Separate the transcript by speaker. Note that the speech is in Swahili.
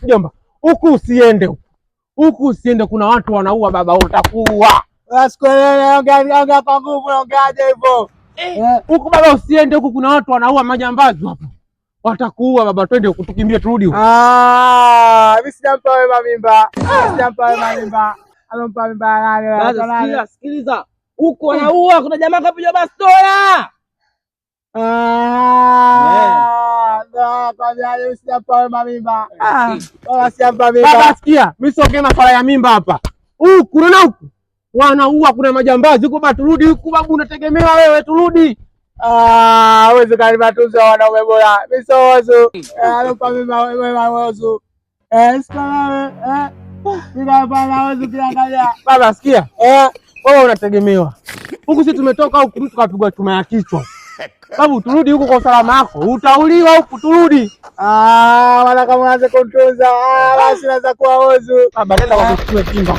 Speaker 1: Mjomba, huku usiende, huku usiende, kuna watu wanaua baba, utakuua.
Speaker 2: Ongea kwa nguvu, ongeaje hivyo?
Speaker 1: Huku baba usiende, huku kuna watu wanaua, majambazi hapo. Watakuua baba, twende tukimbie turudi huko.
Speaker 2: Mimi sijampa wewe mimba. Sijampa wewe mimba. Alompa mimba nani?
Speaker 3: Sikiliza. Huko wanaua, kuna jamaa kapigwa bastola.
Speaker 1: Baba sikia, mimi siongee masuala ya mimba hapa. Huku na huku wanaua, kuna majambazi huko baba, turudi huku babu, unategemewa wewe, turudi.
Speaker 2: Wewe karibu tuzo wanaume bora. Mimi sio wazo. Alompa mimba wewe wazo. Bila bana wazo kiangalia.
Speaker 1: Baba sikia, wewe unategemewa. Huku sisi tumetoka huku mtu kapigwa chuma ya kichwa. Babu turudi huko kwa usalama wako. Utauliwa huku, turudi.
Speaker 2: Wala kama unaanza kuntunza, basi naweza kuwa ozu.
Speaker 1: Baba nenda kwa kuchukua kinga.